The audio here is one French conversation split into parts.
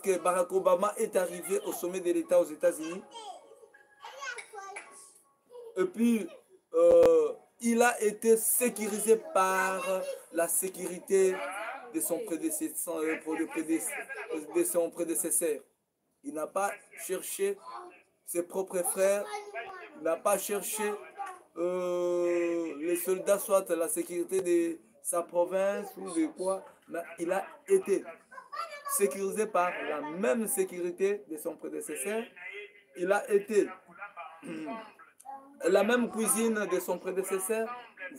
lorsque Barack Obama est arrivé au sommet de l'État aux États-Unis, et puis il a été sécurisé par la sécurité de son prédécesseur. Il n'a pas cherché ses propres frères, il n'a pas cherché les soldats, soit la sécurité de sa province ou de quoi, mais il a été sécurisé par la même sécurité de son prédécesseur. Il a été la même cuisine de son prédécesseur.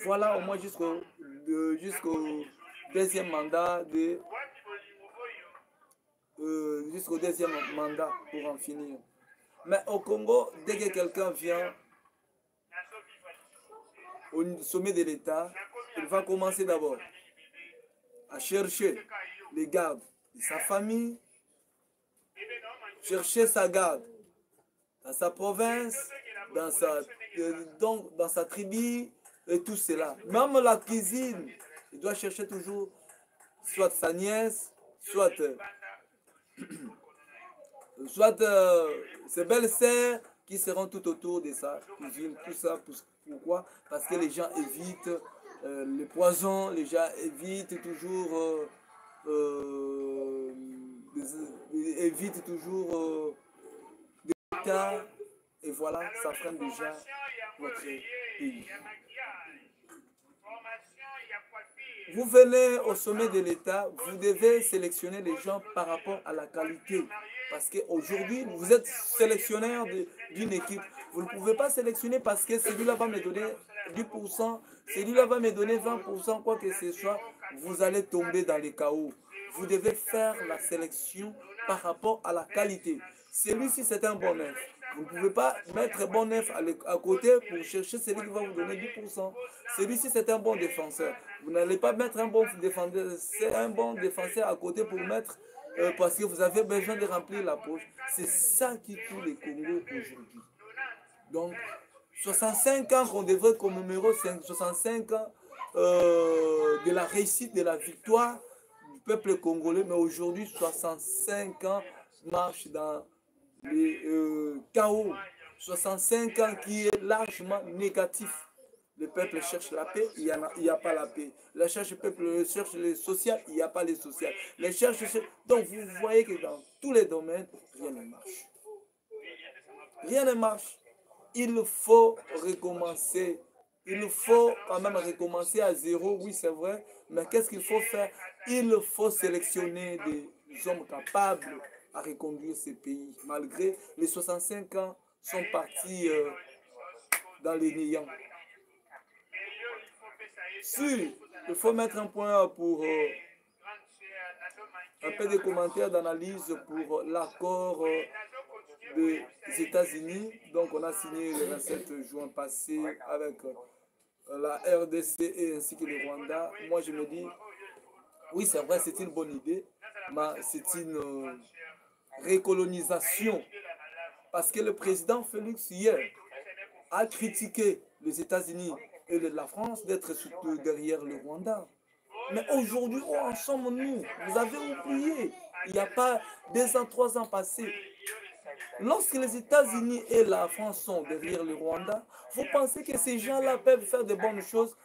Voilà au moins jusqu'au deuxième mandat jusqu'au deuxième mandat pour en finir. Mais au Congo, dès que quelqu'un vient au sommet de l'État, il va commencer d'abord à chercher les gardes de sa famille, chercher sa garde dans sa province, dans sa tribu et tout cela. Même la cuisine, il doit chercher toujours soit sa nièce, soit ses belles-sœurs qui seront tout autour de sa cuisine. Tout ça, pourquoi? Parce que les gens évitent les poisons, les gens évitent toujours l'État, et voilà, ça freine déjà votre pays. Vous venez au sommet de l'État, vous devez sélectionner les gens par rapport à la qualité. Parce qu'aujourd'hui, vous êtes sélectionneur d'une équipe. Vous ne pouvez pas sélectionner parce que celui-là va me donner 10%, celui-là va me donner 20%, quoi que ce soit. Vous allez tomber dans les chaos. Vous devez faire la sélection par rapport à la qualité. Celui-ci, c'est un bon neuf. Vous ne pouvez pas mettre un bon neuf à côté pour chercher celui qui va vous donner 10%. Celui-ci, c'est un bon défenseur. Vous n'allez pas mettre un bon défenseur à côté pour mettre parce que vous avez besoin de remplir la poche. C'est ça qui tue les Congos aujourd'hui. Donc, 65 ans qu'on devrait commémorer, 65 ans de la réussite, de la victoire du peuple congolais, mais aujourd'hui, 65 ans marchent dans les chaos. 65 ans qui est largement négatif. Le peuple cherche la paix, il n'y a pas la paix. Le peuple cherche le social, il n'y a pas le social. Donc vous voyez que dans tous les domaines, rien ne marche. Rien ne marche. Il faut recommencer. Il faut quand même recommencer à zéro, oui c'est vrai. Mais qu'est-ce qu'il faut faire? Il faut sélectionner des hommes capables à reconduire ces pays. Malgré les 65 ans sont partis dans les néants. Si, il faut mettre un point pour un peu de commentaires d'analyse pour l'accord des États-Unis. Donc, on a signé le 27 juin passé avec la RDC et ainsi que le Rwanda. Moi, je me dis, oui, c'est vrai, c'est une bonne idée, mais c'est une recolonisation. Parce que le président Félix, hier, a critiqué les États-Unis et la France d'être surtout derrière le Rwanda. Mais aujourd'hui, où en sommes-nous? Vous avez oublié, il n'y a pas 2 ans, 3 ans passés. Lorsque les États-Unis et la France sont derrière le Rwanda, vous pensez que ces gens-là peuvent faire de bonnes choses?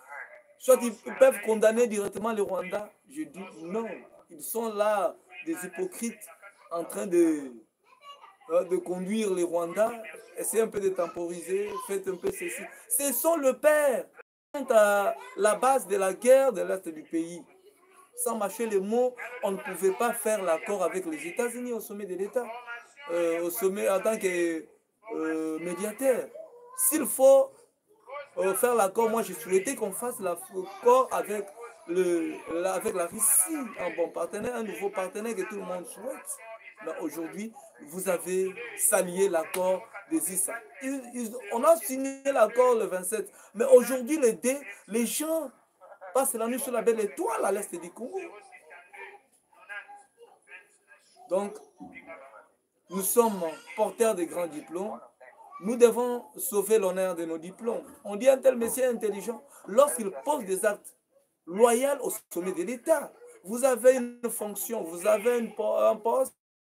Soit ils peuvent condamner directement le Rwanda? Je dis non. Ils sont là, des hypocrites, en train de conduire les Rwandais. Essayez un peu de temporiser, faites un peu ceci. Ce sont le père à la base de la guerre de l'Est du pays. Sans mâcher les mots, on ne pouvait pas faire l'accord avec les États-Unis au sommet de l'État, au sommet en tant que médiateur. S'il faut faire l'accord, moi je souhaitais qu'on fasse l'accord avec la Russie, un bon partenaire, un nouveau partenaire que tout le monde souhaite. Mais aujourd'hui, vous avez salué l'accord des ISA. On a signé l'accord le 27, mais aujourd'hui, les gens passent la nuit sur la belle étoile à l'est du Congo. Donc, nous sommes porteurs de grands diplômes. Nous devons sauver l'honneur de nos diplômes. On dit un tel monsieur intelligent lorsqu'il pose des actes loyaux au sommet de l'État. Vous avez une fonction, vous avez un poste,